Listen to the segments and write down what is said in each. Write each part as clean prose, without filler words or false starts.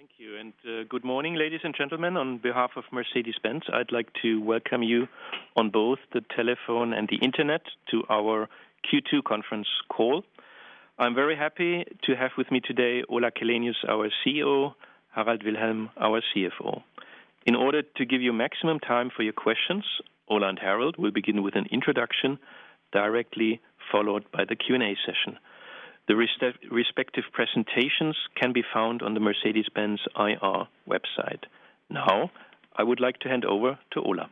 Thank you, and good morning, ladies and gentlemen. On behalf of Mercedes-Benz, I'd like to welcome you on both the telephone and the internet to our Q2 conference call. I'm very happy to have with me today Ola Källenius, our CEO, Harald Wilhelm, our CFO. In order to give you maximum time for your questions, Ola and Harald will begin with an introduction, directly followed by the Q&A session. The respective presentations can be found on the Mercedes-Benz IR website. Now, I would like to hand over to Ola.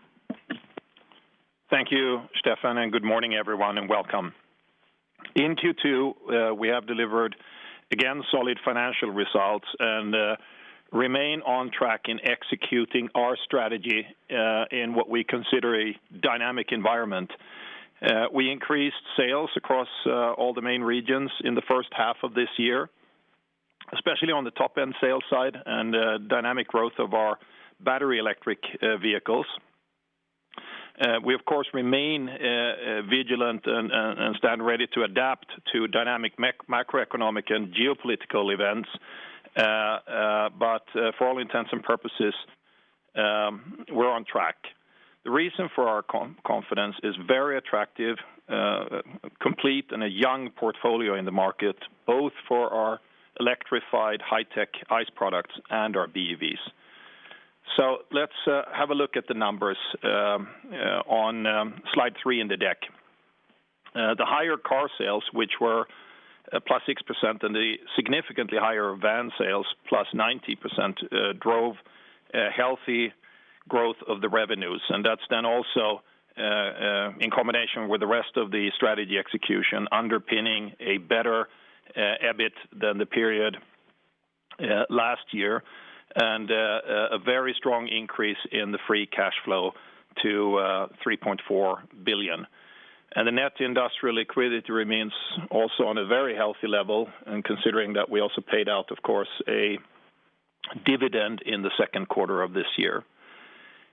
Thank you, Stefan, and good morning, everyone, and welcome. In Q2, we have delivered, again, solid financial results and remain on track in executing our strategy in what we consider a dynamic environment. We increased sales across all the main regions in the first half of this year, especially on the top-end sales side and dynamic growth of our battery electric vehicles. We, of course, remain vigilant and stand ready to adapt to dynamic macroeconomic and geopolitical events, but for all intents and purposes, we're on track. The reason for our confidence is very attractive, complete, and a young portfolio in the market, both for our electrified high-tech ICE products and our BEVs. So let's have a look at the numbers on slide 3 in the deck. The higher car sales, which were plus 6%, and the significantly higher van sales, plus 90%, drove healthy growth of the revenues, and that's then also in combination with the rest of the strategy execution underpinning a better EBIT than the period last year, and a very strong increase in the free cash flow to 3.4 billion. And the net industrial liquidity remains also on a very healthy level, and considering that we also paid out, of course, a dividend in the second quarter of this year.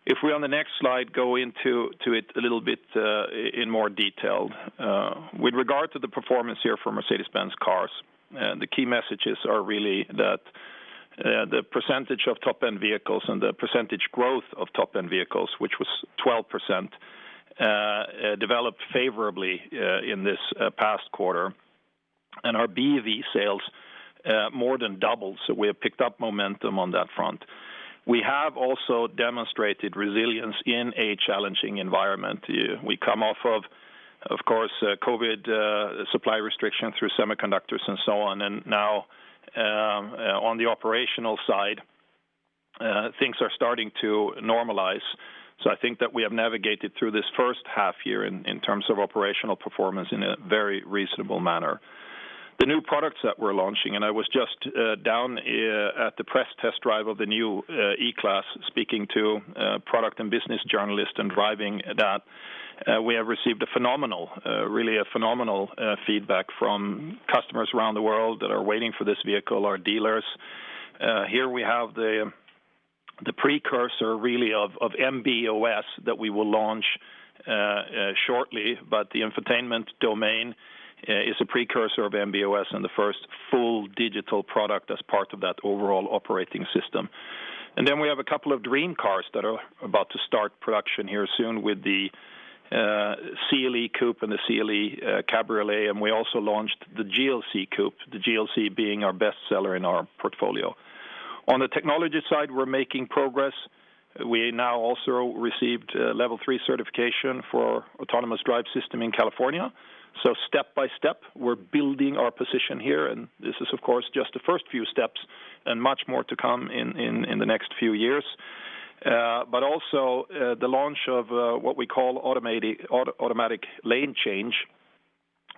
If we, on the next slide, go into it a little bit in more detail, with regard to the performance here for Mercedes-Benz cars, the key messages are really that the percentage of top-end vehicles and the percentage growth of top-end vehicles, which was 12%, developed favorably in this past quarter. And our BEV sales more than doubled, so we have picked up momentum on that front. We have also demonstrated resilience in a challenging environment. We come off of course, COVID supply restriction through semiconductors and so on, and now on the operational side, things are starting to normalize. So I think that we have navigated through this first half year in terms of operational performance in a very reasonable manner. The new products that we're launching, and I was just down at the press test drive of the new E-Class, speaking to product and business journalists and driving that. We have received really a phenomenal feedback from customers around the world that are waiting for this vehicle, our dealers. Here we have the precursor, really, of MB.OS that we will launch shortly, but the infotainment domain is a precursor of MB.OS and the first full digital product as part of that overall operating system. And then we have a couple of dream cars that are about to start production here soon with the CLE Coupe and the CLE Cabriolet, and we also launched the GLC Coupe, the GLC being our best seller in our portfolio. On the technology side, we're making progress. We now also received level 3 certification for autonomous drive system in California. So step by step, we're building our position here, and this is, of course, just the first few steps, and much more to come in the next few years. But also the launch of what we call automatic lane change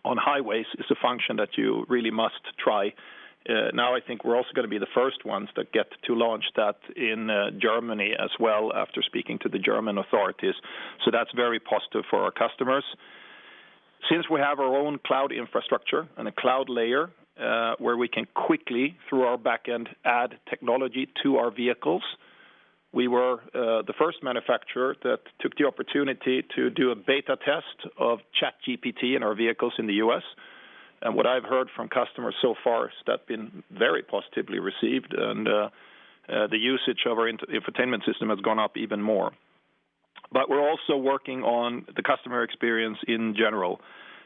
on highways is a function that you really must try. Now I think we're also going to be the first ones that get to launch that in Germany as well, after speaking to the German authorities. So that's very positive for our customers. Since we have our own cloud infrastructure and a cloud layer where we can quickly, through our backend, add technology to our vehicles, we were the first manufacturer that took the opportunity to do a beta test of ChatGPT in our vehicles in the U.S., And what I've heard from customers so far is that's been very positively received, and the usage of our infotainment system has gone up even more. But we're also working on the customer experience in general.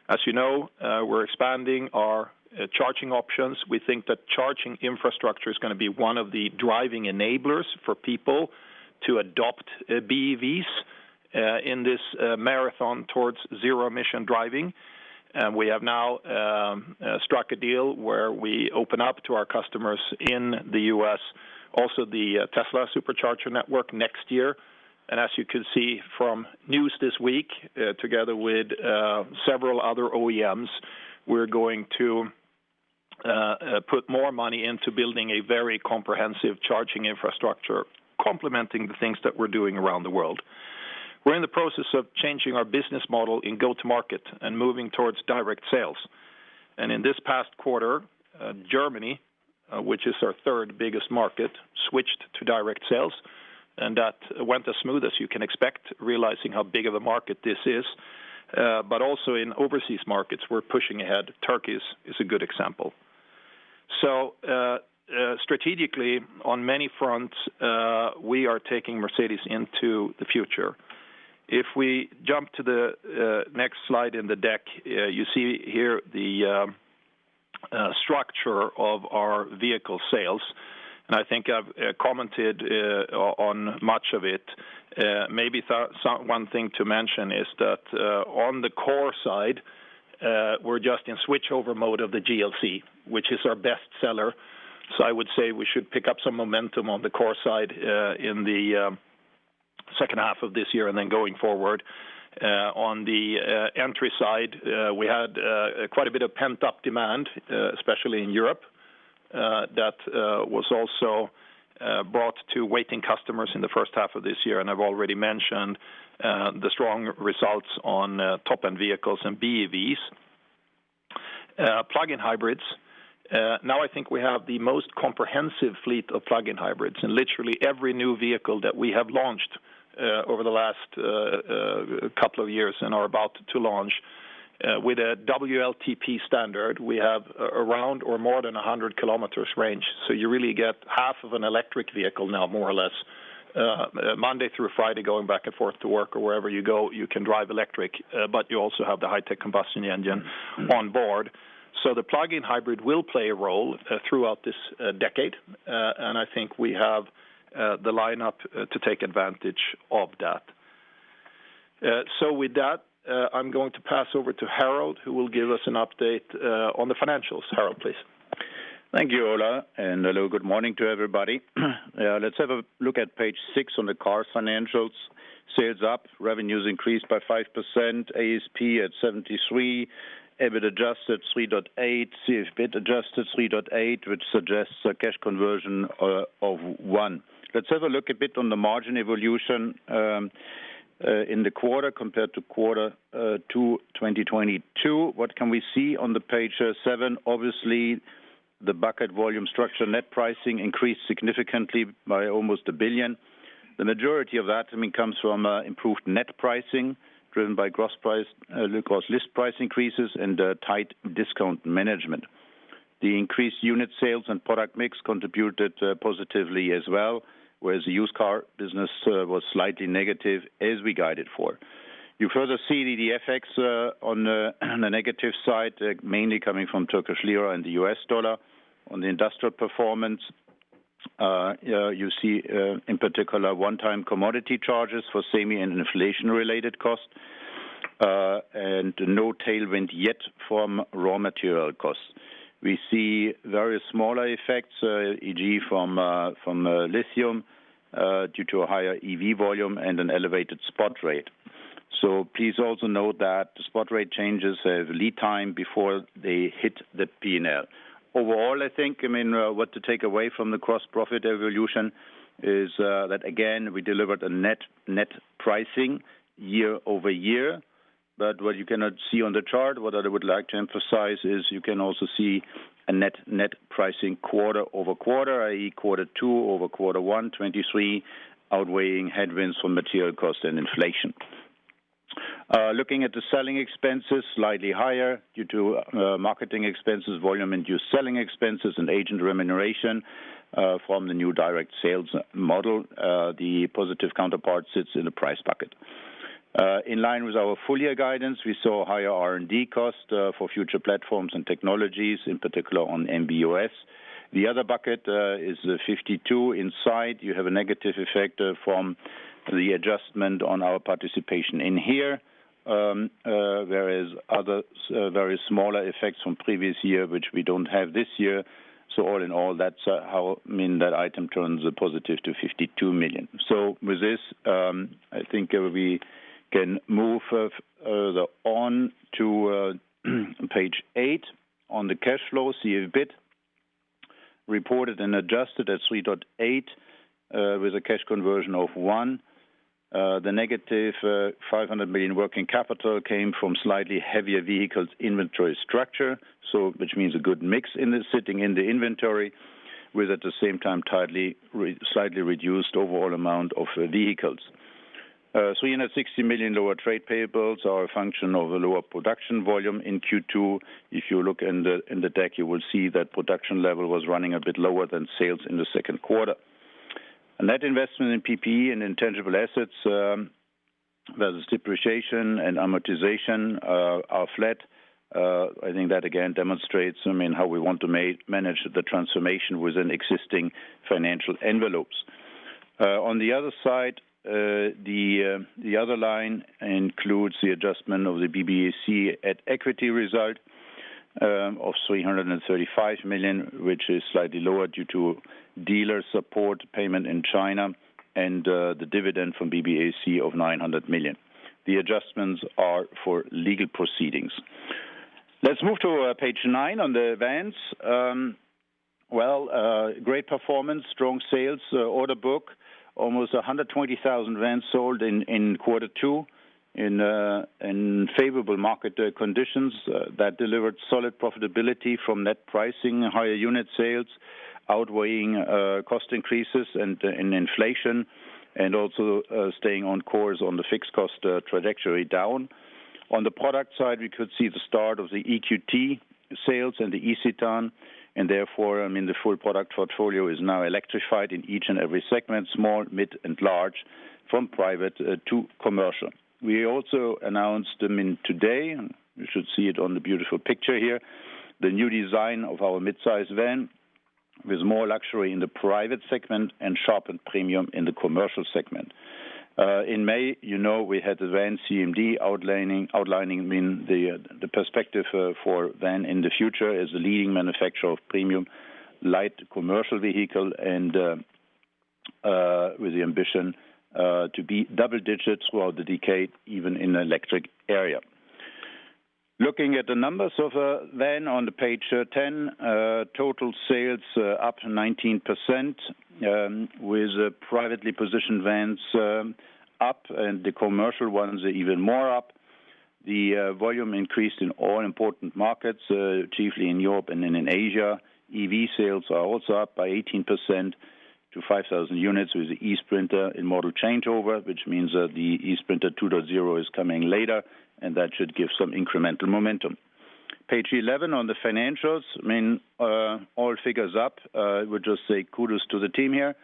As you know, we're expanding our charging options. We think that charging infrastructure is going to be one of the driving enablers for people to adopt BEVs in this marathon towards zero-emission driving. And we have now struck a deal where we open up to our customers in the U.S. also the Tesla supercharger network next year. And as you can see from news this week, together with several other OEMs, we're going to put more money into building a very comprehensive charging infrastructure, complementing the things that we're doing around the world. We're in the process of changing our business model in go-to-market and moving towards direct sales. And in this past quarter, Germany, which is our third biggest market, switched to direct sales. And that went as smooth as you can expect, realizing how big of a market this is. But also in overseas markets, we're pushing ahead. Turkey is a good example. So strategically, on many fronts, we are taking Mercedes into the future. If we jump to the next slide in the deck, you see here the structure of our vehicle sales. And I think I've commented on much of it. Maybe one thing to mention is that on the core side, we're just in switchover mode of the GLC, which is our best seller. So I would say we should pick up some momentum on the core side in the second half of this year and then going forward. On the entry side, we had quite a bit of pent-up demand, especially in Europe. That was also brought to waiting customers in the first half of this year, and I've already mentioned the strong results on top-end vehicles and BEVs. Plug-in hybrids. Now I think we have the most comprehensive fleet of plug-in hybrids, and literally every new vehicle that we have launched over the last couple of years and are about to launch, with a WLTP standard, we have around or more than 100 kilometers range. So you really get half of an electric vehicle now, more or less. Monday through Friday, going back and forth to work or wherever you go, you can drive electric, but you also have the high-tech combustion engine on board. So the plug-in hybrid will play a role throughout this decade, and I think we have the lineup to take advantage of that. So with that, I'm going to pass over to Harold, who will give us an update on the financials. Harold, please. Thank you, Ola, and hello, good morning to everybody. Let's have a look at page 6 on the car financials. Sales up, revenues increased by 5%, ASP at 73, EBIT adjusted 3.8, CFBIT adjusted 3.8, which suggests a cash conversion of 1. Let's have a look a bit on the margin evolution in the quarter compared to quarter 2 2022. What can we see on the page 7? Obviously, the bucket volume structure net pricing increased significantly by almost 1 billion. The majority of that, comes from improved net pricing, driven by gross list price increases and tight discount management. The increased unit sales and product mix contributed positively as well, whereas the used car business was slightly negative, as we guided for. You further see the FX on the negative side, mainly coming from Turkish lira and the US dollar. On the industrial performance, you see in particular one-time commodity charges for semi and inflation-related costs, and no tailwind yet from raw material costs. We see various smaller effects, e.g. from lithium, due to a higher EV volume and an elevated spot rate. So please also note that the spot rate changes have lead time before they hit the P&L. Overall, I think, what to take away from the gross profit evolution is that, again, we delivered a net pricing year over year. But what you cannot see on the chart, what I would like to emphasize is you can also see a net pricing quarter over quarter, i.e. quarter 2 over quarter 1, 23, outweighing headwinds from material cost and inflation. Looking at the selling expenses, slightly higher due to marketing expenses, volume-induced selling expenses, and agent remuneration from the new direct sales model. The positive counterpart sits in the price bucket. In line with our full-year guidance, we saw higher R&D cost for future platforms and technologies, in particular on MB.OS. The other bucket is 52. Inside, you have a negative effect from the adjustment on our participation in here, whereas other very smaller effects from previous year, which we don't have this year. So all in all, that's how that item turns positive to 52 million. So with this, I think we can move on to page 8 on the cash flow. See a bit reported and adjusted at 3.8 with a cash conversion of 1. The negative 500 million working capital came from slightly heavier vehicles inventory structure, so which means a good mix sitting in the inventory, with at the same time slightly reduced overall amount of vehicles. 360 million lower trade payables are a function of a lower production volume in Q2. If you look in the deck, you will see that production level was running a bit lower than sales in the second quarter. Net investment in PPE and intangible assets versus depreciation and amortization are flat. I think that again demonstrates, how we want to manage the transformation within existing financial envelopes. On the other side, the other line includes the adjustment of the BBAC at equity result of 335 million, which is slightly lower due to dealer support payment in China and the dividend from BBAC of 900 million. The adjustments are for legal proceedings. Let's move to page 9 on the vans. Great performance, strong sales, order book, almost 120,000 vans sold in quarter 2 in favorable market conditions that delivered solid profitability from net pricing, higher unit sales, outweighing cost increases and inflation, and also staying on course on the fixed cost trajectory down. On the product side, we could see the start of the EQT sales and the E-Citan, and therefore, the full product portfolio is now electrified in each and every segment, small, mid, and large, from private to commercial. We also announced today, you should see it on the beautiful picture here, the new design of our mid-size van with more luxury in the private segment and sharpened premium in the commercial segment. In May, we had the van CMD outlining the perspective for van in the future as the leading manufacturer of premium light commercial vehicle, and with the ambition to be double digits throughout the decade, even in the electric area. Looking at the numbers of a van on the page 10, total sales up 19%, with privately positioned vans up, and the commercial ones are even more up. The volume increased in all important markets, chiefly in Europe and in Asia. EV sales are also up by 18% to 5,000 units with the e-Sprinter in model changeover, which means that the e-Sprinter 2.0 is coming later, and that should give some incremental momentum. Page 11 on the financials, all figures up. I would just say kudos to the team here.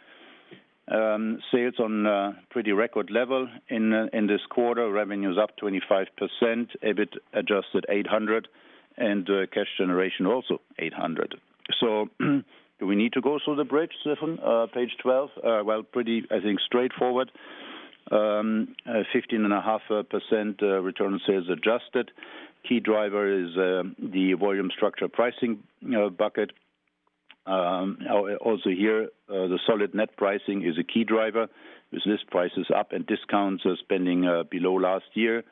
Sales on pretty record level in this quarter. Revenues up 25%, EBIT adjusted 800, and cash generation also 800. So do we need to go through the bridge, Stefan? Page 12. Pretty, I think, straightforward. 15.5% return on sales adjusted. Key driver is the volume structure pricing bucket. Also here, the solid net pricing is a key driver, with list prices up and discounts spending below last year.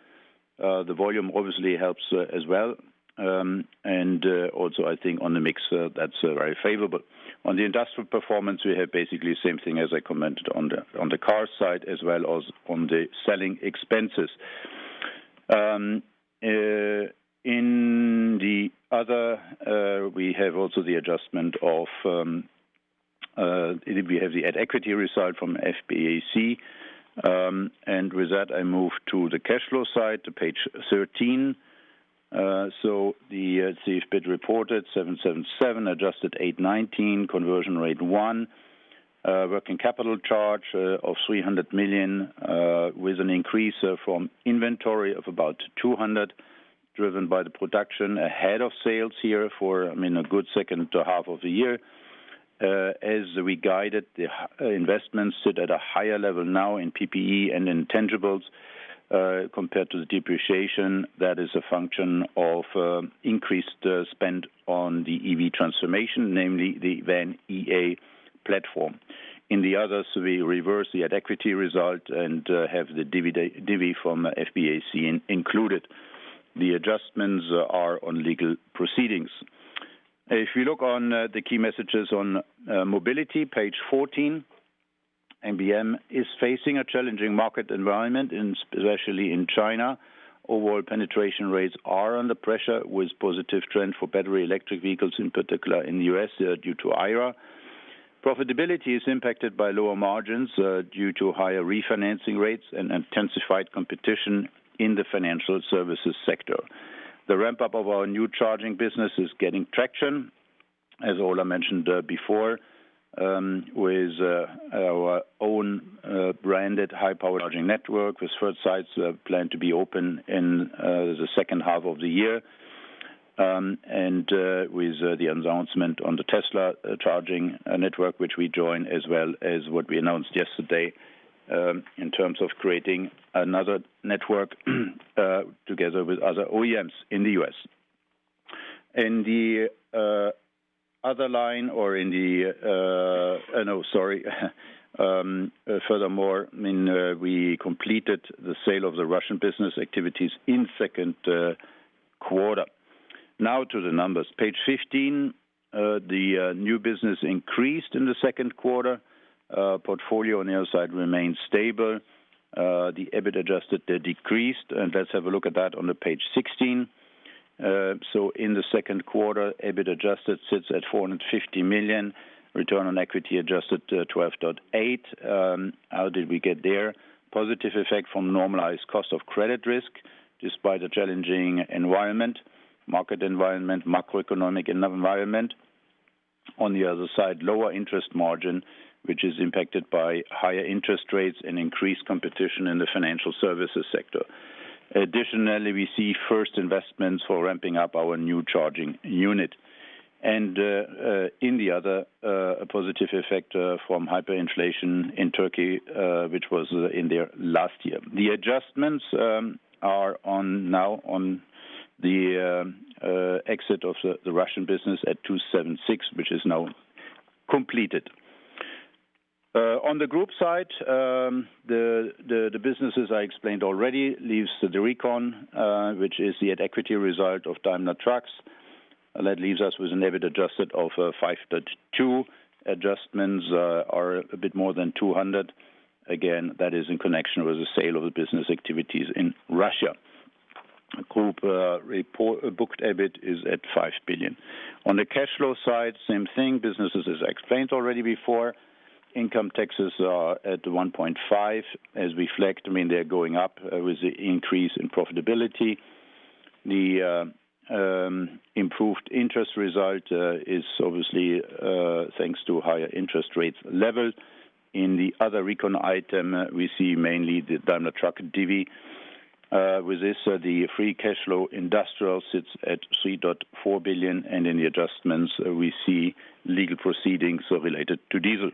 The volume obviously helps as well, and also I think on the mix that's very favorable. On the industrial performance, we have basically the same thing as I commented on the car side, as well as on the selling expenses. In the other, we have also the adjustment of we have the at equity result from FBAC And with that, I move to the cash flow side, to page 13. So the CFBIT reported 777, adjusted 819, conversion rate 1, working capital charge of 300 million, with an increase from inventory of about 200, driven by the production ahead of sales here for, a good second half of the year. As we guided, the investments sit at a higher level now in PPE and intangibles compared to the depreciation. That is a function of increased spend on the EV transformation, namely the Van EA platform. In the others, we reverse the at-equity result and have the divvy from FBAC included. The adjustments are on legal proceedings. If you look on the key messages on mobility, page 14, MBM is facing a challenging market environment, especially in China. Overall penetration rates are under pressure, with positive trend for battery electric vehicles, in particular in the U.S. Due to IRA. Profitability is impacted by lower margins due to higher refinancing rates and intensified competition in the financial services sector. The ramp-up of our new charging business is getting traction, as Ola mentioned before, with our own branded high-power charging network, with first sites planned to be open in the second half of the year, and with the announcement on the Tesla charging network, which we join, as well as what we announced yesterday in terms of creating another network together with other OEMs in the U.S. In the other line, or in the furthermore, we completed the sale of the Russian business activities in second quarter. Now to the numbers. Page 15, the new business increased in the second quarter. Portfolio on the other side remains stable. The EBIT adjusted decreased, and let's have a look at that on the page 16. So in the second quarter, EBIT adjusted sits at 450 million. Return on equity adjusted 12.8. How did we get there? Positive effect from normalized cost of credit risk, despite a challenging market environment, macroeconomic environment. On the other side, lower interest margin, which is impacted by higher interest rates and increased competition in the financial services sector. Additionally, we see first investments for ramping up our new charging unit. And in the other, a positive effect from hyperinflation in Turkey, which was in there last year. The adjustments are now on the exit of the Russian business at 276, which is now completed. On the group side, the businesses I explained already leaves the recon, which is the at-equity result of Daimler Trucks. That leaves us with an EBIT adjusted of 5.2. Adjustments are a bit more than 200. Again, that is in connection with the sale of the business activities in Russia. Group booked EBIT is at 5 billion. On the cash flow side, same thing. Businesses, as I explained already before. Income taxes are at 1.5, as we flagged. They're going up with the increase in profitability. The improved interest result is obviously thanks to higher interest rates level. In the other recon item, we see mainly the Daimler Truck divvy. With this, the free cash flow industrial sits at 3.4 billion, and in the adjustments, we see legal proceedings related to diesel.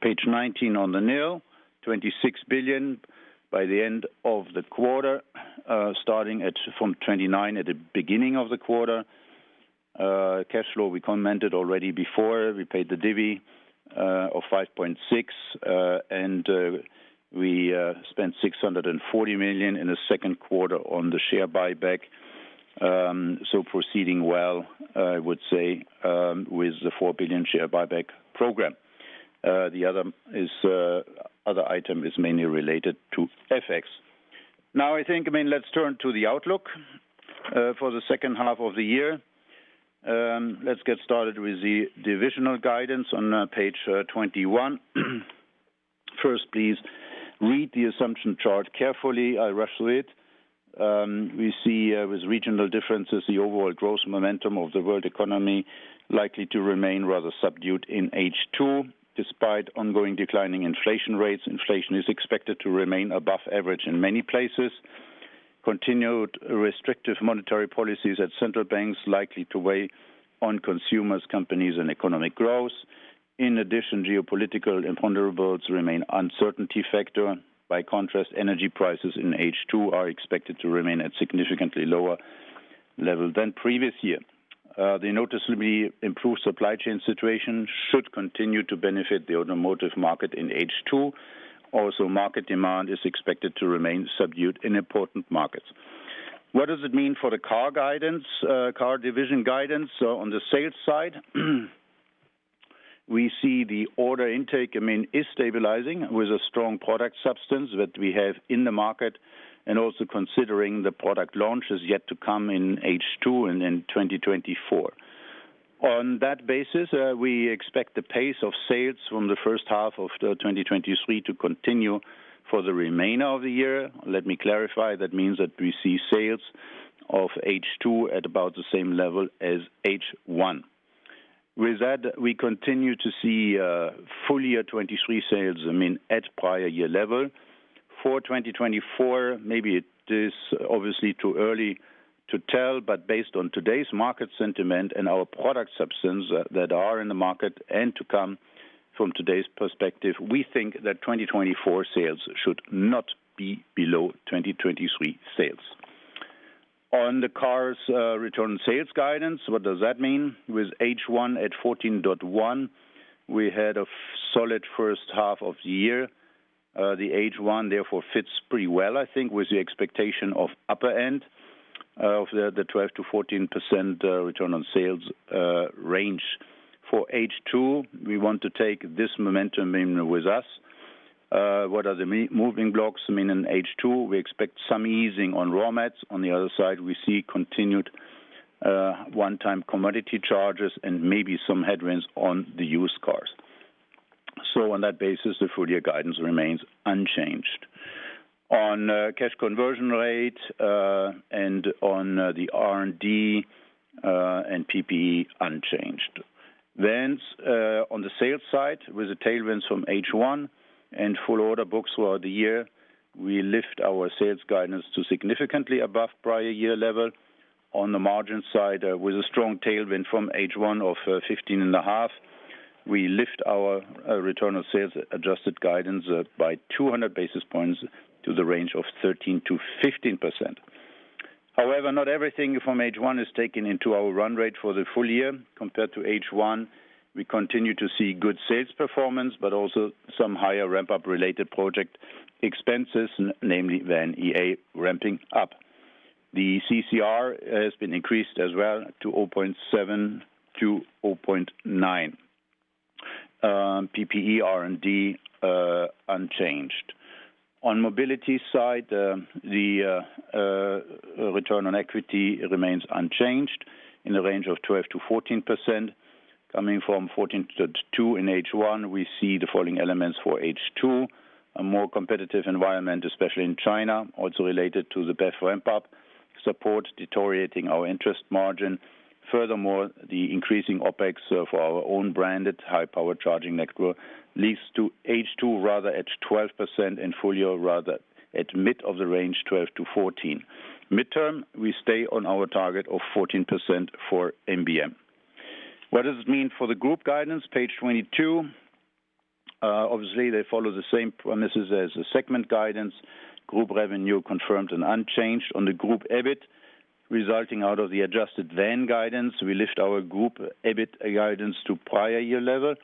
Page 19 on the nil, 26 billion by the end of the quarter, starting from 29 at the beginning of the quarter. Cash flow we commented already before. We paid the divvy of 5.6, and we spent 640 million in the second quarter on the share buyback. So proceeding well, I would say, with the 4 billion share buyback program. The other item is mainly related to FX. Now, I think, let's turn to the outlook for the second half of the year. Let's get started with the divisional guidance on page 21. First, please, read the assumption chart carefully. I rush through it. We see with regional differences the overall growth momentum of the world economy likely to remain rather subdued in H2. Despite ongoing declining inflation rates, inflation is expected to remain above average in many places. Continued restrictive monetary policies at central banks likely to weigh on consumers, companies, and economic growth. In addition, geopolitical imponderables remain uncertainty factor. By contrast, energy prices in H2 are expected to remain at significantly lower level than previous year. The noticeably improved supply chain situation should continue to benefit the automotive market in H2. Also, market demand is expected to remain subdued in important markets. What does it mean for the car guidance, car division guidance? So on the sales side, we see the order intake, is stabilizing with a strong product substance that we have in the market, and also considering the product launches yet to come in H2 and in 2024. On that basis, we expect the pace of sales from the first half of 2023 to continue for the remainder of the year. Let me clarify, that means that we see sales of H2 at about the same level as H1. With that, we continue to see full year 23 sales, at prior year level. For 2024, maybe it is obviously too early to tell, but based on today's market sentiment and our product substance that are in the market and to come from today's perspective, we think that 2024 sales should not be below 2023 sales. On the car's return on sales guidance, what does that mean? With H1 at 14.1, we had a solid first half of the year. The H1 therefore fits pretty well, I think, with the expectation of upper end of the 12 to 14% return on sales range. For H2, we want to take this momentum in with us. What are the moving blocks? In H2, we expect some easing on raw mats. On the other side, we see continued one-time commodity charges and maybe some headwinds on the used cars. So on that basis, the full year guidance remains unchanged. On cash conversion rate and on the R&D and PPE unchanged. Then on the sales side, with the tailwinds from H1 and full order books throughout the year, we lift our sales guidance to significantly above prior year level. On the margin side, with a strong tailwind from H1 of 15.5%, we lift our return on sales adjusted guidance by 200 basis points to the range of 13 to 15%. However, not everything from H1 is taken into our run rate for the full year. Compared to H1, we continue to see good sales performance, but also some higher ramp-up related project expenses, namely Van EA ramping up. The CCR has been increased as well to 0.7 to 0.9. PPE R&D unchanged. On mobility side, the return on equity remains unchanged in the range of 12 to 14%. Coming from 14.2 in H1, we see the following elements for H2. A more competitive environment, especially in China, also related to the BEV ramp-up, support deteriorating our interest margin. Furthermore, the increasing OPEX for our own branded high-power charging network leads to H2 rather at 12% and full year rather at mid of the range 12 to 14. Midterm, we stay on our target of 14% for MBM. What does it mean for the group guidance? Page 22. Obviously, they follow the same premises as the segment guidance. Group revenue confirmed and unchanged. On the group EBIT, resulting out of the adjusted van guidance, we lift our group EBIT guidance to prior year level.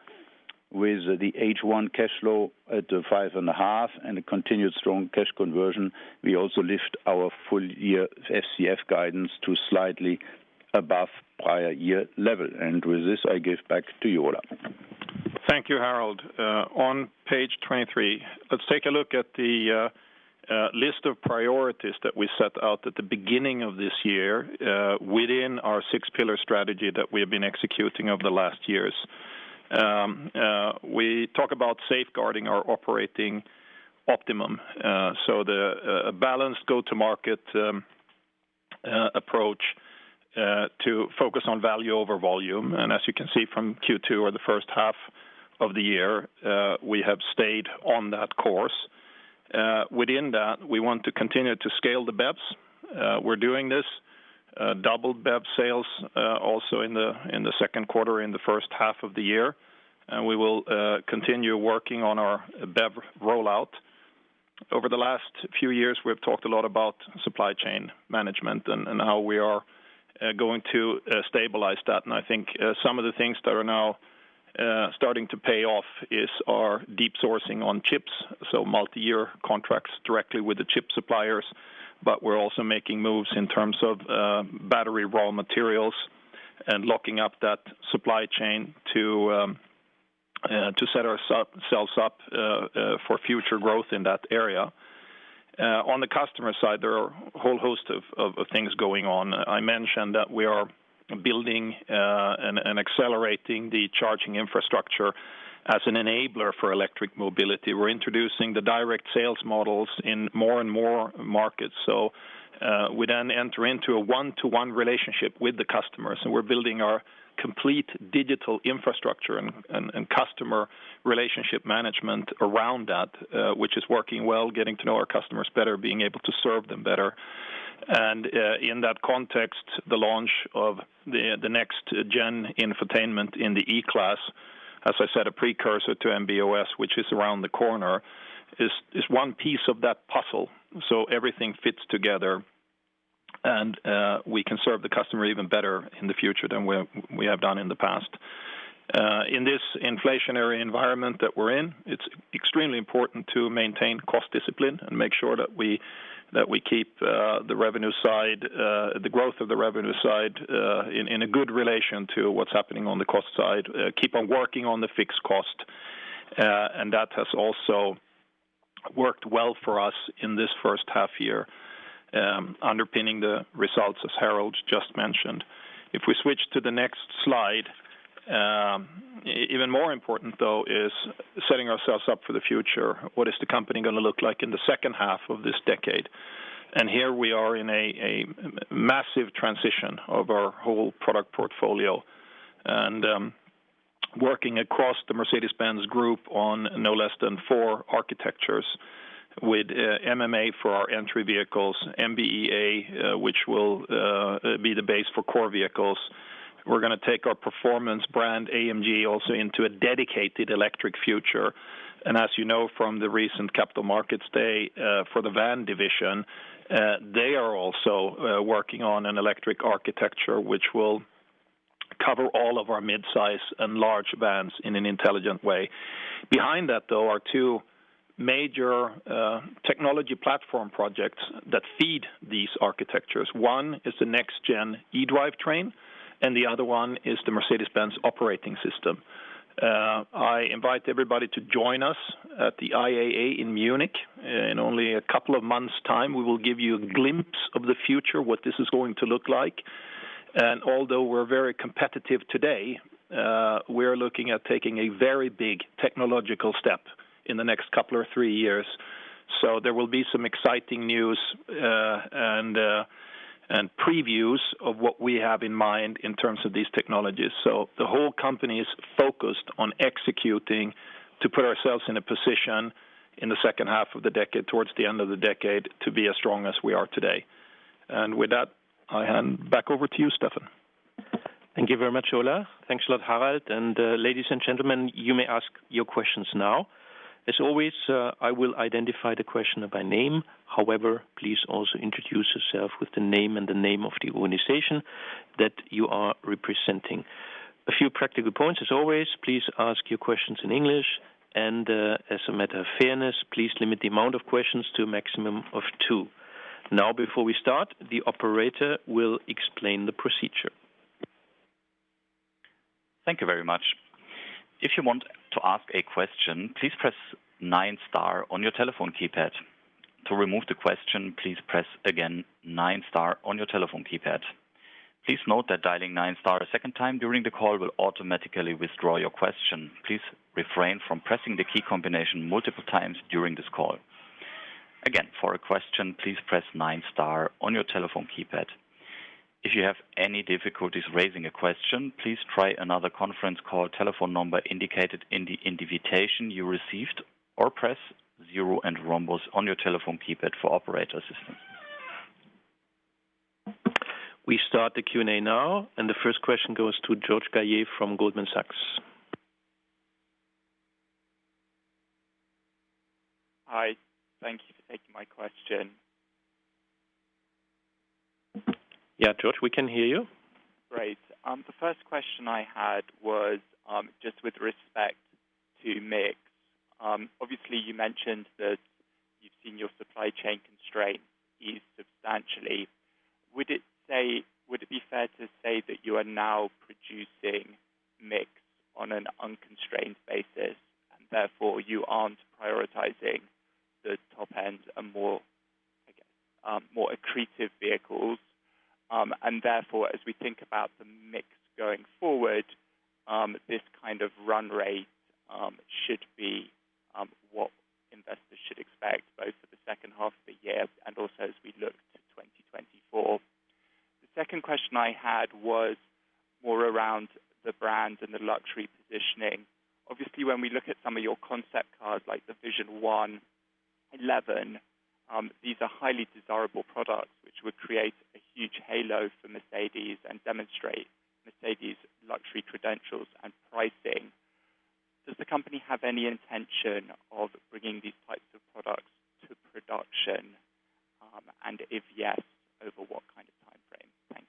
With the H1 cash flow at 5.5 and a continued strong cash conversion, we also lift our full year FCF guidance to slightly above prior year level. And with this, I give back to you, Ola. Thank you, Harold. On page 23, let's take a look at the list of priorities that we set out at the beginning of this year within our six-pillar strategy that we have been executing over the last years. We talk about safeguarding our operating optimum. So the balanced go-to-market approach to focus on value over volume. And as you can see from Q2 or the first half of the year, we have stayed on that course. Within that, we want to continue to scale the BEVs. We're doing this. Doubled BEV sales also in the second quarter, in the first half of the year. And we will continue working on our BEV rollout. Over the last few years, we've talked a lot about supply chain management and how we are going to stabilize that. And I think some of the things that are now starting to pay off is our deep sourcing on chips, so multi-year contracts directly with the chip suppliers. But we're also making moves in terms of battery raw materials and locking up that supply chain to set ourselves up for future growth in that area. On the customer side, there are a whole host of things going on. I mentioned that we are building and accelerating the charging infrastructure as an enabler for electric mobility. We're introducing the direct sales models in more and more markets. So we then enter into a one-to-one relationship with the customers, and we're building our complete digital infrastructure and customer relationship management around that, which is working well, getting to know our customers better, being able to serve them better. And in that context, the launch of the next gen infotainment in the E-Class, as I said, a precursor to MB.OS, which is around the corner, is one piece of that puzzle. So everything fits together, and we can serve the customer even better in the future than we have done in the past. In this inflationary environment that we're in, it's extremely important to maintain cost discipline and make sure that we keep the revenue side, the growth of the revenue side, in a good relation to what's happening on the cost side. Keep on working on the fixed cost, and that has also worked well for us in this first half year, underpinning the results as Harold just mentioned. If we switch to the next slide, even more important, though, is setting ourselves up for the future. What is the company going to look like in the second half of this decade? And here we are in a massive transition of our whole product portfolio, and working across the Mercedes-Benz Group on no less than 4 architectures, with MMA for our entry vehicles, MB.EA, which will be the base for core vehicles. We're going to take our performance brand AMG also into a dedicated electric future. And as you know from the recent Capital Markets Day for the van division, they are also working on an electric architecture which will cover all of our mid-size and large vans in an intelligent way. Behind that, though, are 2 major technology platform projects that feed these architectures. One is the next-gen e-drivetrain, and the other one is the Mercedes-Benz operating system. I invite everybody to join us at the IAA in Munich. In only a couple of months' time, we will give you a glimpse of the future, what this is going to look like. And although we're very competitive today, we're looking at taking a very big technological step in the next couple or 3 years. So there will be some exciting news and previews of what we have in mind in terms of these technologies. So the whole company is focused on executing to put ourselves in a position in the second half of the decade, towards the end of the decade, to be as strong as we are today. And with that, I hand back over to you, Stefan. Thank you very much, Ola. Thanks a lot, Harald. And ladies and gentlemen, you may ask your questions now. As always, I will identify the questioner by name. However, please also introduce yourself with the name and the name of the organization that you are representing. A few practical points. As always, please ask your questions in English. And as a matter of fairness, please limit the amount of questions to a maximum of 2. Now, before we start, the operator will explain the procedure. Thank you very much. If you want to ask a question, please press 9* on your telephone keypad. To remove the question, please press again 9* on your telephone keypad. Please note that dialing 9* a second time during the call will automatically withdraw your question. Please refrain from pressing the key combination multiple times during this call. Again, for a question, please press 9 star on your telephone keypad. If you have any difficulties raising a question, please try another conference call telephone number indicated in the invitation you received, or press 0 and rhombus on your telephone keypad for operator assistance. We start the Q&A now, and the first question goes to George Gallier from Goldman Sachs. Hi, thank you for taking my question. Yeah, George, we can hear you. Great. The first question I had was just with respect to mix. Obviously, you mentioned that you've seen your supply chain constraints ease substantially. Would it be fair to say that you are now producing mix on an unconstrained basis, and therefore you aren't prioritizing the top end and more accretive vehicles? And therefore, as we think about the mix going forward, this kind of run rate should be what investors should expect, both for the second half of the year and also as we look to 2024. The second question I had was more around the brand and the luxury positioning. Obviously, when we look at some of your concept cars like the Vision One 11, these are highly desirable products which would create a huge halo for Mercedes and demonstrate Mercedes' luxury credentials and pricing. Does the company have any intention of bringing these types of products to production? And if yes, over what kind of time frame? Thank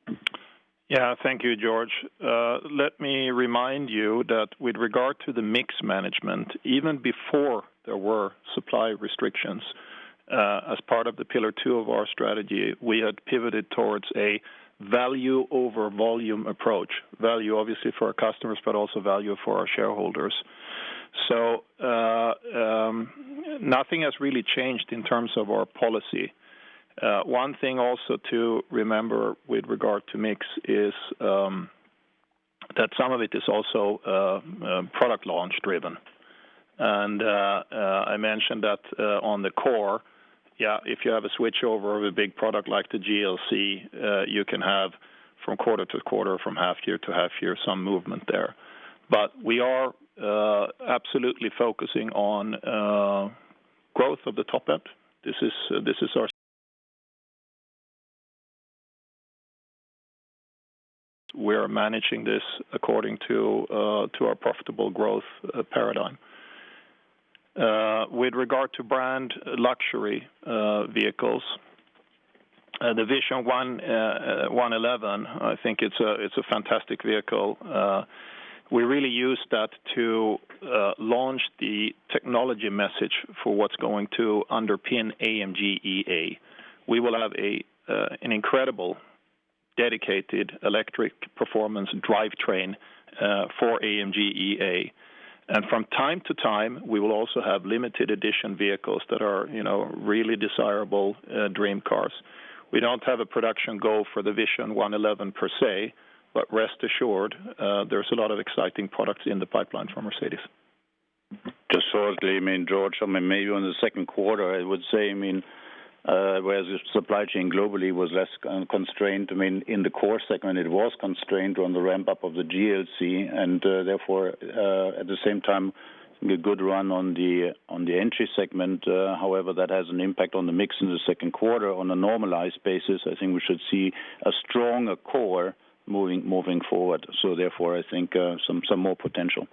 you. Yeah, thank you, George. Let me remind you that with regard to the mix management, even before there were supply restrictions, as part of the Pillar 2 of our strategy, we had pivoted towards a value over volume approach. Value, obviously, for our customers, but also value for our shareholders. So nothing has really changed in terms of our policy. One thing also to remember with regard to mix is that some of it is also product launch driven. And I mentioned that on the core, if you have a switchover of a big product like the GLC, you can have from quarter to quarter, from half year to half year, some movement there. But we are absolutely focusing on growth of the top end. This is our. We're managing this according to our profitable growth paradigm. With regard to brand luxury vehicles, the Vision 111, I think it's a fantastic vehicle. We really use that to launch the technology message for what's going to underpin AMG EA. We will have an incredible dedicated electric performance drivetrain for AMG EA. And from time to time, we will also have limited edition vehicles that are, really desirable dream cars. We don't have a production goal for the Vision 111 per se, but rest assured, there's a lot of exciting products in the pipeline from Mercedes. Just shortly, George, maybe on the second quarter, I would say, whereas the supply chain globally was less constrained, in the core segment it was constrained on the ramp-up of the GLC, and therefore, at the same time, a good run on the entry segment. However, that has an impact on the mix in the second quarter. On a normalized basis, I think we should see a stronger core moving forward. So therefore, I think some more potential.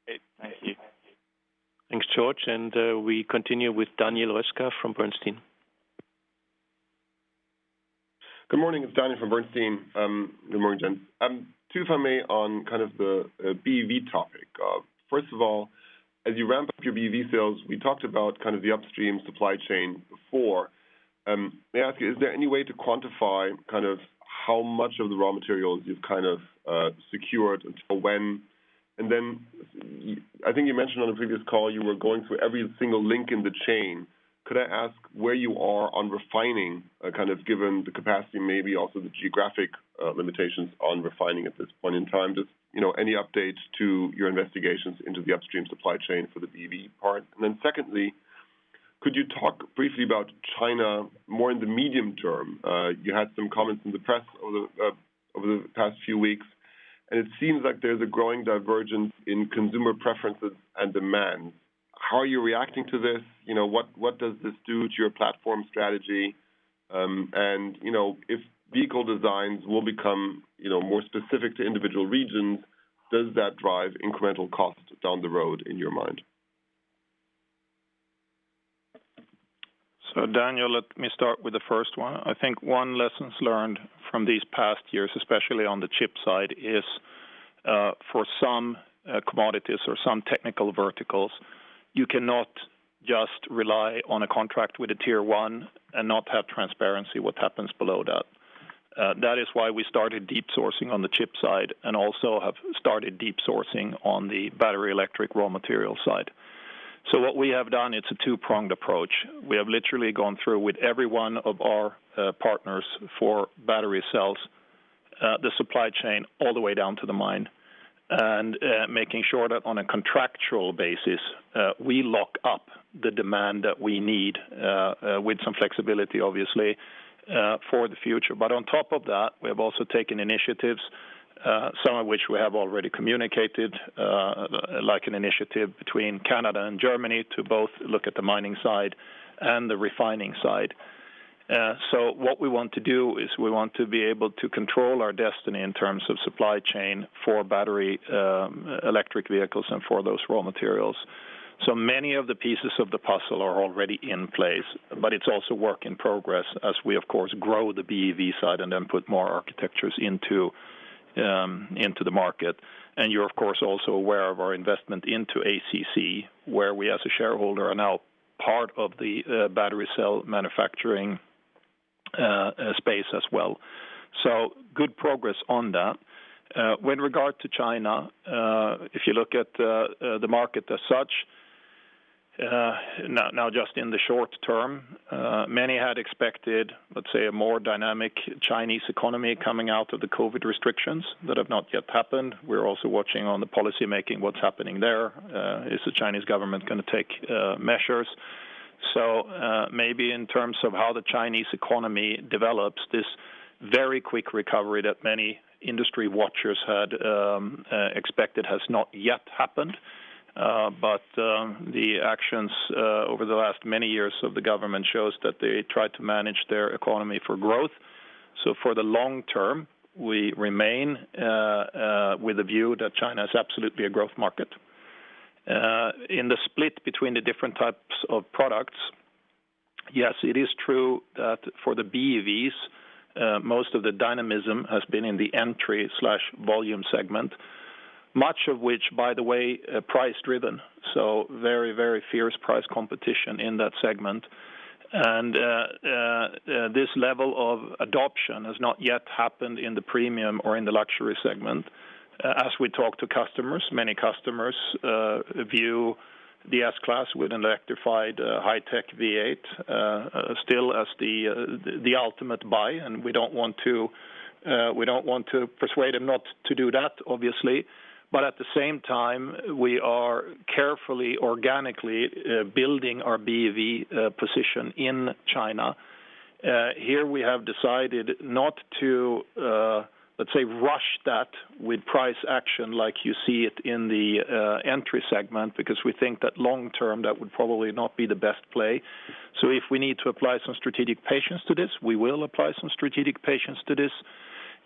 Great. Thank you. Thanks, George. And we continue with Daniel Röska from Bernstein. Good morning. It's Daniel from Bernstein. Good morning, gents. Two, if I may, on kind of the BEV topic. First of all, as you ramp up your BEV sales, we talked about kind of the upstream supply chain before. May I ask you, is there any way to quantify kind of how much of the raw materials you've kind of secured until when? And then I think you mentioned on the previous call you were going through every single link in the chain could I ask where you are on refining, kind of given the capacity, maybe also the geographic limitations on refining at this point in time? Just, any updates to your investigations into the upstream supply chain for the BEV part? And then secondly, could you talk briefly about China more in the medium term? You had some comments in the press over the past few weeks, and it seems like there's a growing divergence in consumer preferences and demands. How are you reacting to this? What does this do to your platform strategy? And if vehicle designs will become, more specific to individual regions, does that drive incremental cost down the road in your mind? So, Daniel, let me start with the first one. I think one lessons learned from these past years, especially on the chip side, is for some commodities or some technical verticals, you cannot just rely on a contract with a tier one and not have transparency what happens below that. That is why we started deep sourcing on the chip side and also have started deep sourcing on the battery electric raw material side. So what we have done, it's a two-pronged approach. We have literally gone through with every one of our partners for battery cells, the supply chain all the way down to the mine, and making sure that on a contractual basis, we lock up the demand that we need with some flexibility, obviously, for the future. But on top of that, we have also taken initiatives, some of which we have already communicated, like an initiative between Canada and Germany to both look at the mining side and the refining side. So what we want to do is we want to be able to control our destiny in terms of supply chain for battery electric vehicles and for those raw materials. So many of the pieces of the puzzle are already in place, but it's also work in progress as we, of course, grow the BEV side and then put more architectures into the market. And you're, of course, also aware of our investment into ACC, where we as a shareholder are now part of the battery cell manufacturing space as well. So good progress on that. With regard to China, if you look at the market as such, now just in the short term, many had expected, let's say, a more dynamic Chinese economy coming out of the COVID restrictions that have not yet happened. We're also watching on the policy making what's happening there. Is the Chinese government going to take measures? So maybe in terms of how the Chinese economy develops, this very quick recovery that many industry watchers had expected has not yet happened. But the actions over the last many years of the government shows that they try to manage their economy for growth. So for the long term, we remain with the view that China is absolutely a growth market. In the split between the different types of products, yes, it is true that for the BEVs, most of the dynamism has been in the entry/volume segment, much of which, by the way, price-driven, so very, very fierce price competition in that segment. And this level of adoption has not yet happened in the premium or in the luxury segment. As we talk to customers, many customers view the S-Class with an electrified high-tech V8 still as the ultimate buy, and we don't want to persuade them not to do that, obviously. But at the same time, we are carefully, organically building our BEV position in China. Here we have decided not to, let's say, rush that with price action like you see it in the entry segment, because we think that long-term that would probably not be the best play. So if we need to apply some strategic patience to this, we will apply some strategic patience to this.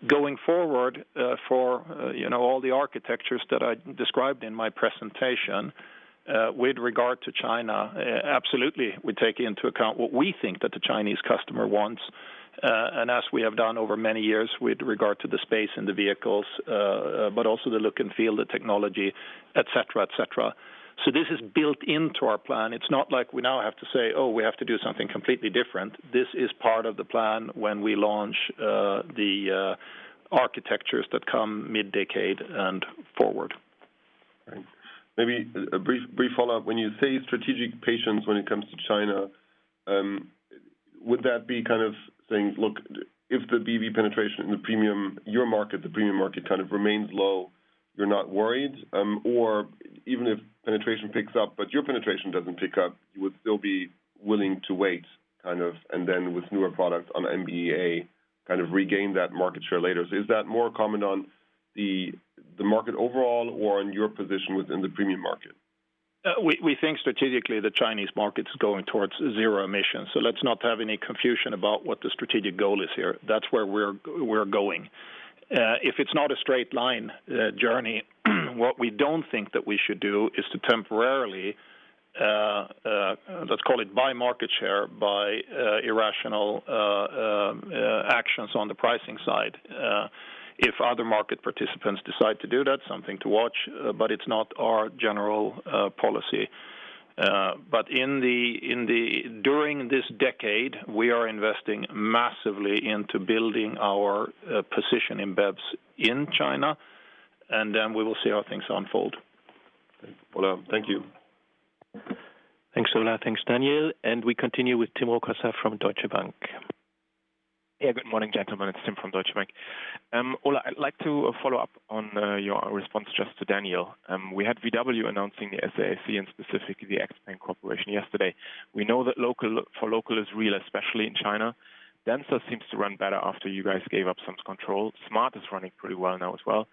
Going forward, for all the architectures that I described in my presentation, with regard to China, absolutely we take into account what we think that the Chinese customer wants, and as we have done over many years with regard to the space in the vehicles, but also the look and feel, the technology, et cetera, et cetera. So this is built into our plan. It's not like we now have to say, oh, we have to do something completely different. This is part of the plan when we launch the architectures that come mid-decade and forward. Right. Maybe a brief follow-up. When you say strategic patience when it comes to China, would that be kind of saying, look, if the BEV penetration in the premium, your market, the premium market kind of remains low, you're not worried? Or even if penetration picks up, but your penetration doesn't pick up, you would still be willing to wait kind of, and then with newer products on MBEA, kind of regain that market share later. So is that more a comment on the market overall or on your position within the premium market? We think strategically the Chinese market is going towards zero emissions. So let's not have any confusion about what the strategic goal is here. That's where we're going. If it's not a straight line journey, what we don't think that we should do is to temporarily, let's call it buy market share by irrational actions on the pricing side. If other market participants decide to do that, something to watch, but it's not our general policy. But during this decade, we are investing massively into building our position in BEVs in China, and then we will see how things unfold. Well, thank you. Thanks, Ola. Thanks, Daniel. And we continue with Tim Rokossa from Deutsche Bank. Yeah, good morning, gentlemen. It's Tim from Deutsche Bank. Ola, I'd like to follow up on your response just to Daniel. We had VW announcing the SAIC and specifically the XPeng Corporation yesterday. We know that local is real, especially in China. Denza seems to run better after you guys gave up some control. Smart is running pretty well now as well.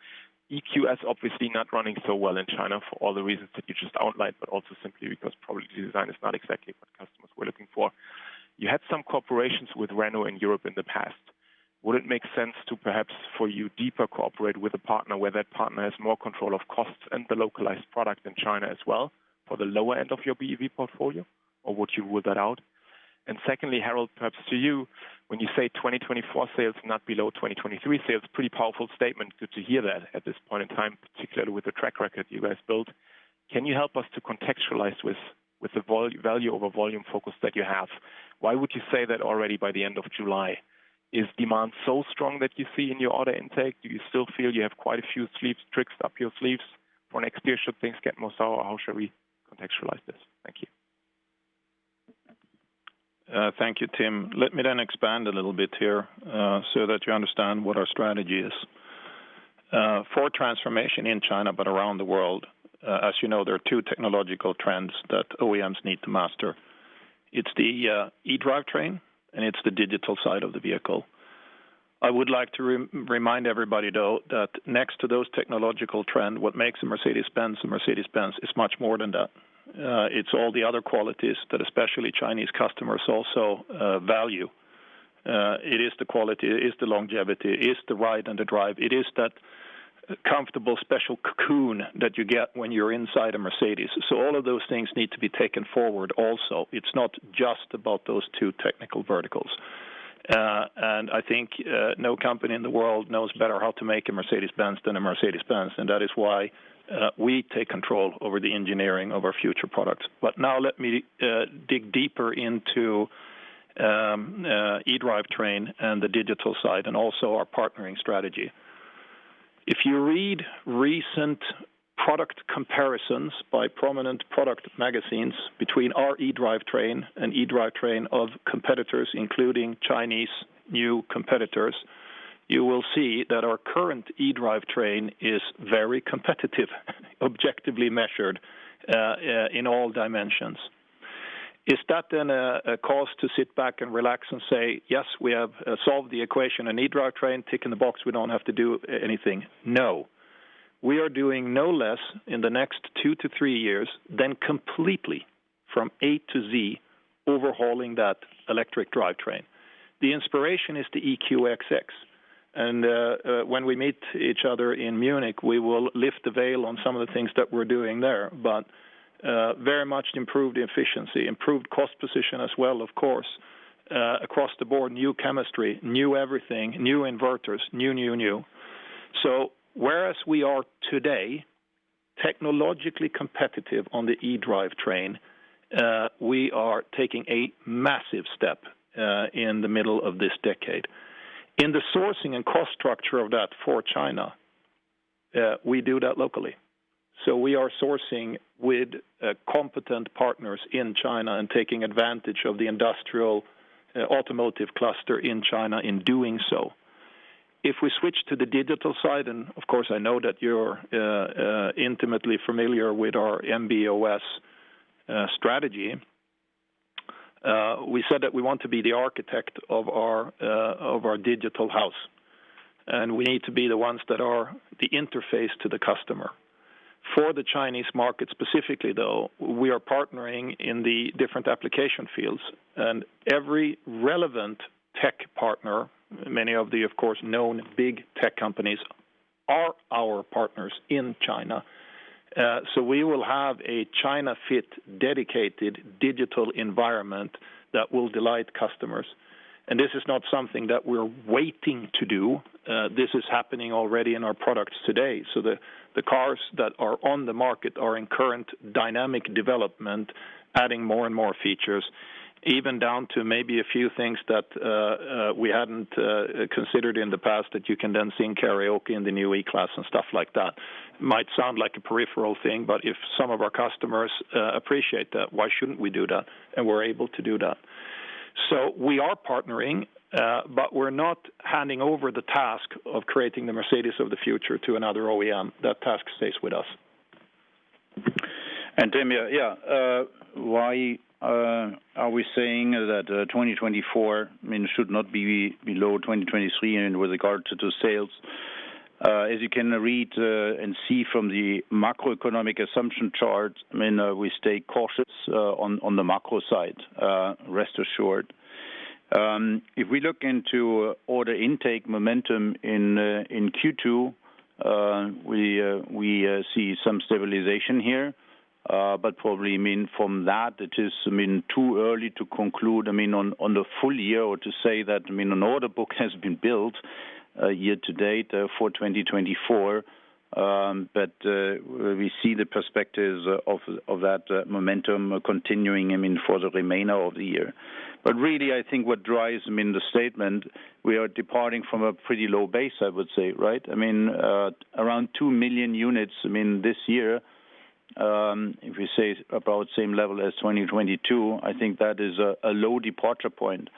EQS obviously not running so well in China for all the reasons that you just outlined, but also simply because probably the design is not exactly what customers were looking for. You had some cooperations with Renault in Europe in the past. Would it make sense to perhaps for you deeper cooperate with a partner where that partner has more control of costs and the localized product in China as well for the lower end of your BEV portfolio? Or would you rule that out? And secondly, Harold, perhaps to you, when you say 2024 sales not below 2023 sales, pretty powerful statement. Good to hear that at this point in time, particularly with the track record you guys built. Can you help us to contextualize with the value over volume focus that you have? Why would you say that already by the end of July? Is demand so strong that you see in your order intake? Do you still feel you have quite a few tricks up your sleeves for next year should things get more sour? How shall we contextualize this? Thank you. Thank you, Tim. Let me then expand a little bit here so that you understand what our strategy is. For transformation in China, but around the world, as you know, there are two technological trends that OEMs need to master. It's the e-drivetrain, and it's the digital side of the vehicle. I would like to remind everybody, though, that next to those technological trends, what makes a Mercedes-Benz is much more than that. It's all the other qualities that especially Chinese customers also value. It is the quality, it is the longevity, it is the ride and the drive, it is that comfortable special cocoon that you get when you're inside a Mercedes. So all of those things need to be taken forward also. It's not just about those two technical verticals. And I think no company in the world knows better how to make a Mercedes-Benz than a Mercedes-Benz, and that is why we take control over the engineering of our future products. But now let me dig deeper into e-drivetrain and the digital side and also our partnering strategy. If you read recent product comparisons by prominent product magazines between our e-drivetrain and e-drivetrain of competitors, including Chinese new competitors, you will see that our current e-drivetrain is very competitive, objectively measured in all dimensions. Is that then a cause to sit back and relax and say, yes, we have solved the equation, an e-drivetrain, tick in the box, we don't have to do anything? No. We are doing no less in the next 2 to 3 years than completely, from A to Z, overhauling that electric drivetrain. The inspiration is the EQXX. And when we meet each other in Munich, we will lift the veil on some of the things that we're doing there. But very much improved efficiency, improved cost position as well, of course. Across the board, new chemistry, new everything, new inverters, new. So whereas we are today technologically competitive on the e-drivetrain, we are taking a massive step in the middle of this decade. In the sourcing and cost structure of that for China, we do that locally. So we are sourcing with competent partners in China and taking advantage of the industrial automotive cluster in China in doing so. If we switch to the digital side, and of course I know that you're intimately familiar with our MB.OS strategy, we said that we want to be the architect of our digital house, and we need to be the ones that are the interface to the customer. For the Chinese market specifically, though, we are partnering in the different application fields, and every relevant tech partner, many of the, of course, known big tech companies, are our partners in China. So we will have a China-fit, dedicated digital environment that will delight customers. And this is not something that we're waiting to do. This is happening already in our products today. So the cars that are on the market are in current dynamic development, adding more and more features, even down to maybe a few things that we hadn't considered in the past that you can then sing karaoke in the new E-Class and stuff like that. It might sound like a peripheral thing, but if some of our customers appreciate that, why shouldn't we do that? And we're able to do that. So we are partnering, but we're not handing over the task of creating the Mercedes of the future to another OEM. That task stays with us. And Tim, why are we saying that 2024 should not be below 2023 and with regard to sales? As you can read and see from the macroeconomic assumption chart, we stay cautious on the macro side, rest assured. If we look into order intake momentum in Q2, we see some stabilization here. But probably, from that, it is, too early to conclude, on the full year, or to say that, an order book has been built year to date for 2024. But we see the perspectives of that momentum continuing, for the remainder of the year. But really, I think what drives, the statement, we are departing from a pretty low base, I would say, right? Around 2 million units, this year. If we say about same level as 2022, I think that is a low departure point.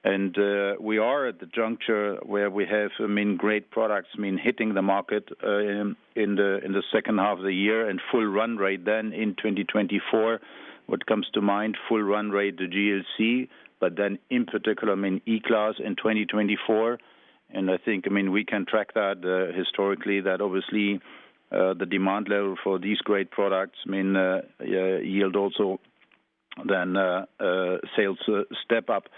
And we are at the juncture where we have, great products, hitting the market in the second half of the year, and full run rate then in 2024. What comes to mind, full run rate, the GLC, but then in particular, E-Class in 2024. And I think, we can track that historically, that obviously the demand level for these great products, yield also then sales step up.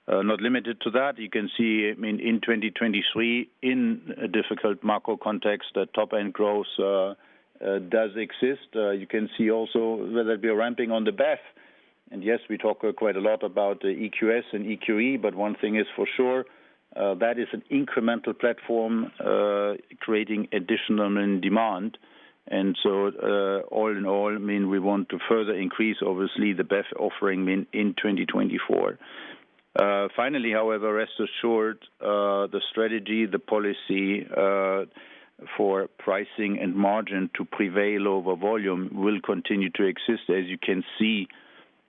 Not limited to that, you can see, in 2023, in a difficult macro context, that top-end growth does exist. You can see also whether we are ramping on the BEV. And yes, we talk quite a lot about the EQS and EQE, but one thing is for sure, that is an incremental platform creating additional demand. And so all in all, we want to further increase, obviously, the BEV offering in 2024. Finally, however, rest assured, the strategy, the policy for pricing and margin to prevail over volume will continue to exist, as you can see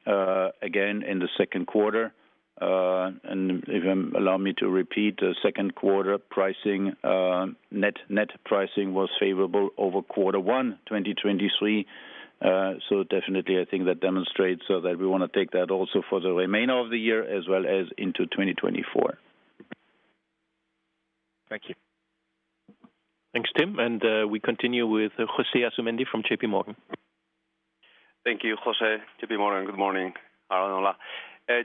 again in the second quarter. And if you allow me to repeat, the second quarter pricing, net pricing was favorable over quarter one, 2023. So definitely, I think that demonstrates that we want to take that also for the remainder of the year as well as into 2024. Thank you. Thanks, Tim. And we continue with Jose Asumendi from JP Morgan. Thank you, Jose. JP Morgan, good morning. Harald and Ola.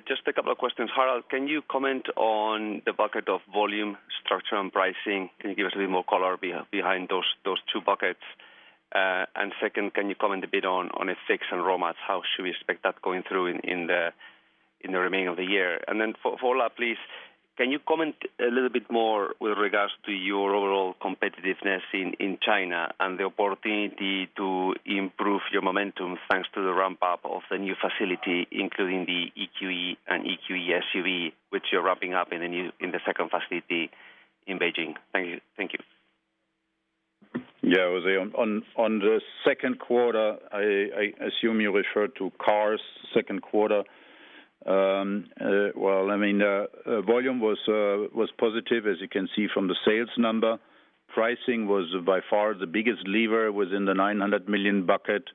Just a couple of questions. Harald, can you comment on the bucket of volume, structure, and pricing? Can you give us a bit more color behind those two buckets? And second, can you comment a bit on FX and raw mats? How should we expect that going through in the remaining of the year? And then for Ola, please, can you comment a little bit more with regards to your overall competitiveness in China and the opportunity to improve your momentum thanks to the ramp-up of the new facility, including the EQE and EQE SUV, which you're ramping up in the second facility in Beijing? Thank you. Yeah, Jose, on the second quarter, I assume you refer to cars second quarter. Volume was positive, as you can see from the sales number. Pricing was by far the biggest lever within the 900 million bucket.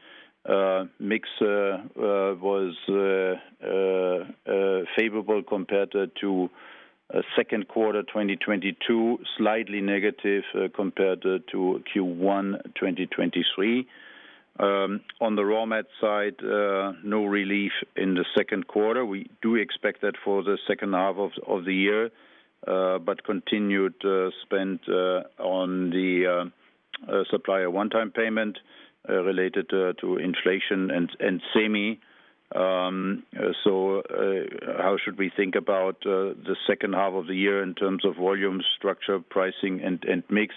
Mix was favorable compared to second quarter 2022, slightly negative compared to Q1 2023. On the raw mat side, no relief in the second quarter. We do expect that for the second half of the year, but continued spend on the supplier one-time payment related to inflation and semi. So how should we think about the second half of the year in terms of volume, structure, pricing, and mix?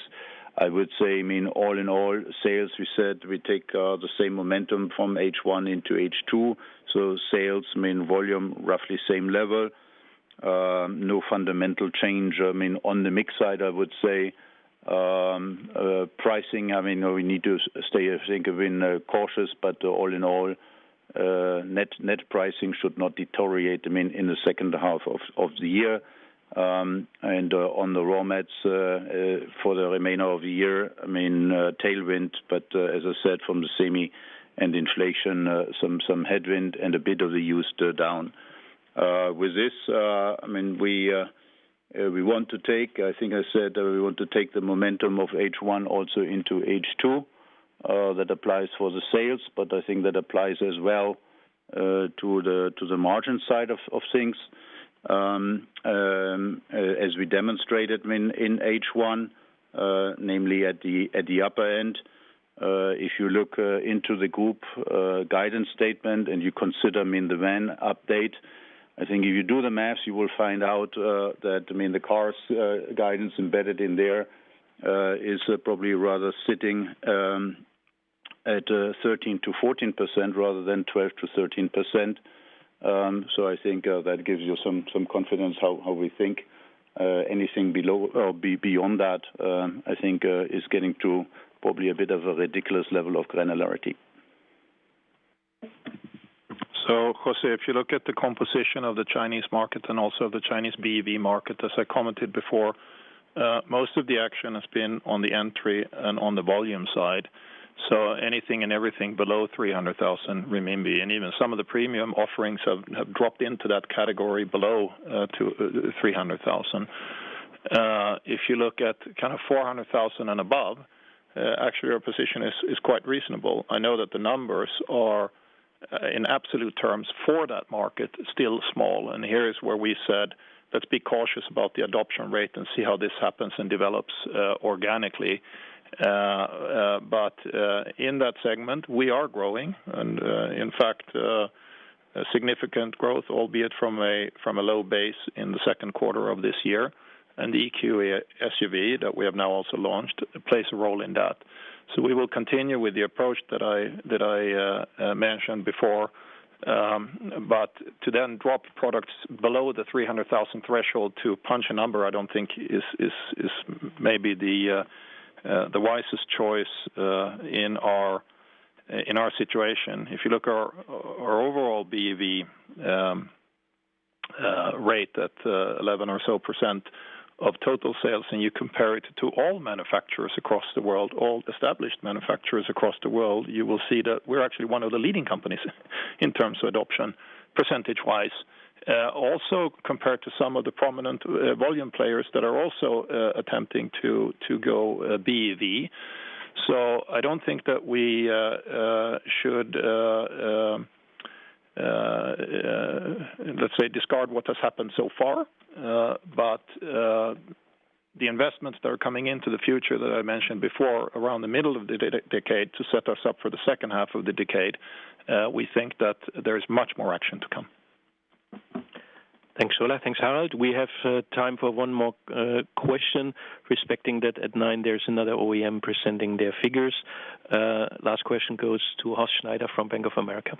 I would say, all in all, sales, we said we take the same momentum from H1 into H2. So sales, volume, roughly same level. No fundamental change. On the mix side, I would say pricing, we need to stay, cautious, but all in all, net pricing should not deteriorate, in the second half of the year. And on the raw mats for the remainder of the year, tailwind, but as I said, from the semi and inflation, some headwind and a bit of the used down. With this, we want to take, I think I said, we want to take the momentum of H1 also into H2. That applies for the sales, but I think that applies as well to the margin side of things. As we demonstrated in H1, namely at the upper end. If you look into the group guidance statement and you consider the van update, I think if you do the maths, you will find out that the cars guidance embedded in there is probably rather sitting at 13 to 14% rather than 12 to 13%. So I think that gives you some confidence how we think. Anything below or beyond that, I think is getting to probably a bit of a ridiculous level of granularity. So, Jose, if you look at the composition of the Chinese market and also the Chinese BEV market, as I commented before, most of the action has been on the entry and on the volume side. So anything and everything below 300,000 renminbi, and even some of the premium offerings have dropped into that category below to 300,000. If you look at kind of 400,000 and above, actually our position is quite reasonable. I know that the numbers are, in absolute terms, for that market still small, and here is where we said, let's be cautious about the adoption rate and see how this happens and develops organically. But in that segment, we are growing, and in fact, a significant growth, albeit from a low base in the second quarter of this year. And the EQA SUV that we have now also launched plays a role in that. So we will continue with the approach that I mentioned before, but to then drop products below the 300,000 threshold to punch a number, I don't think is maybe the wisest choice in our situation. If you look at our overall BEV rate at 11 or so % of total sales, and you compare it to all manufacturers across the world, all established manufacturers across the world, you will see that we're actually one of the leading companies in terms of adoption, percentage-wise. Also compared to some of the prominent volume players that are also attempting to go BEV. So I don't think that we should, let's say, discard what has happened so far. But the investments that are coming into the future that I mentioned before, around the middle of the decade, to set us up for the second half of the decade, we think that there is much more action to come. Thanks, Ola. Thanks, Harald. We have time for one more question, respecting that at 9 there's another OEM presenting their figures. Last question goes to Horst Schneider from Bank of America.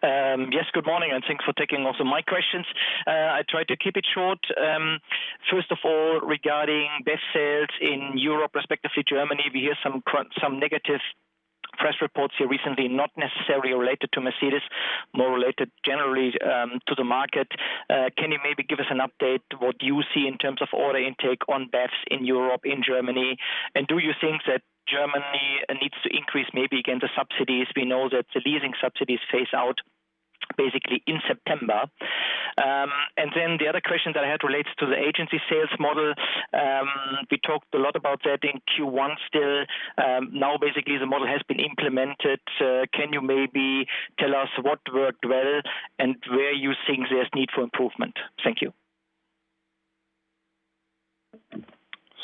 Yes, good morning, and thanks for taking also my questions. I try to keep it short. First of all, regarding BEV sales in Europe, respectively Germany, we hear some negative press reports here recently, not necessarily related to Mercedes, more related generally to the market. Can you maybe give us an update what you see in terms of order intake on BEVs in Europe, in Germany? And do you think that Germany needs to increase maybe again the subsidies? We know that the leasing subsidies phase out basically in September. And then the other question that I had relates to the agency sales model. We talked a lot about that in Q1 still. Now basically the model has been implemented. Can you maybe tell us what worked well and where you think there's need for improvement? Thank you.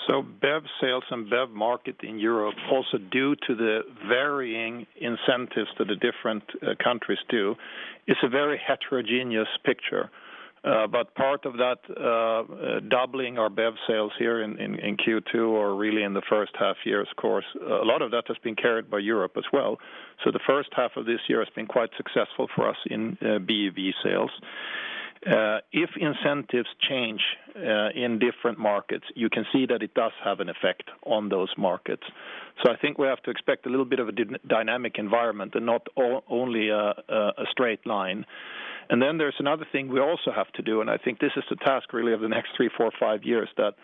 So BEV sales and BEV market in Europe, also due to the varying incentives that the different countries do, is a very heterogeneous picture. But part of that doubling our BEV sales here in Q2, or really in the first half year, of course, a lot of that has been carried by Europe as well. So the first half of this year has been quite successful for us in BEV sales. If incentives change in different markets, you can see that it does have an effect on those markets. So I think we have to expect a little bit of a dynamic environment and not only a straight line. And then there's another thing we also have to do, and I think this is the task really of the next 3, 4, 5 years, that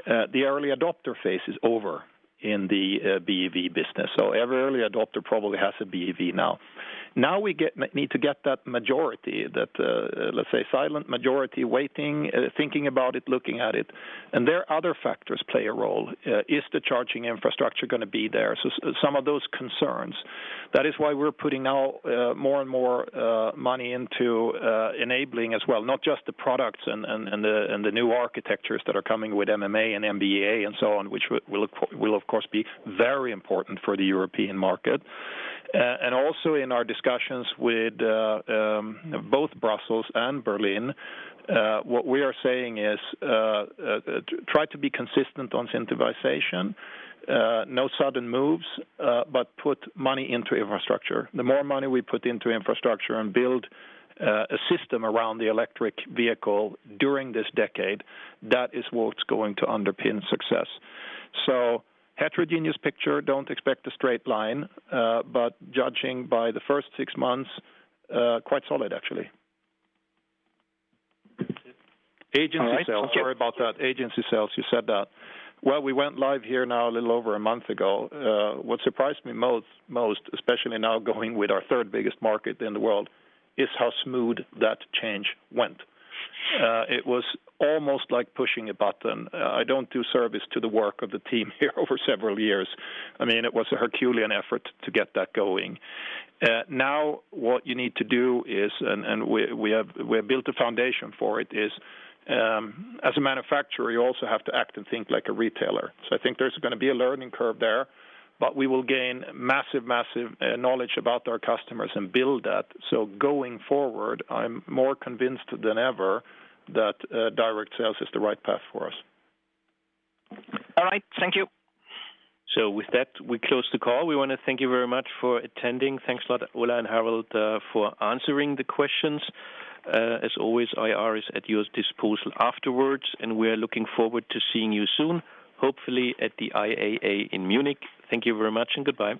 the early adopter phase is over in the BEV business. So every early adopter probably has a BEV now. Now we need to get that majority, that let's say silent majority, waiting, thinking about it, looking at it. And there are other factors play a role. Is the charging infrastructure going to be there? So some of those concerns. That is why we're putting now more and more money into enabling as well, not just the products and the new architectures that are coming with MMA and MBA and so on, which will of course be very important for the European market. And also in our discussions with both Brussels and Berlin, what we are saying is try to be consistent on incentivization, no sudden moves, but put money into infrastructure. The more money we put into infrastructure and build a system around the electric vehicle during this decade, that is what's going to underpin success. So heterogeneous picture, don't expect a straight line, but judging by the first 6 months, quite solid actually. Agency sales, sorry about that. Agency sales, you said that. Well, we went live here now a little over a month ago. What surprised me most, especially now going with our third biggest market in the world, is how smooth that change went. It was almost like pushing a button. I don't do service to the work of the team here over several years. I mean, it was a Herculean effort to get that going. Now what you need to do is, and we have built a foundation for it, is as a manufacturer, you also have to act and think like a retailer. So I think there's going to be a learning curve there, but we will gain massive knowledge about our customers and build that. So going forward, I'm more convinced than ever that direct sales is the right path for us. All right, thank you. So with that, we close the call. We want to thank you very much for attending. Thanks a lot, Ola and Harald, for answering the questions. As always, IR is at your disposal afterwards, and we are looking forward to seeing you soon, hopefully at the IAA in Munich. Thank you very much and goodbye.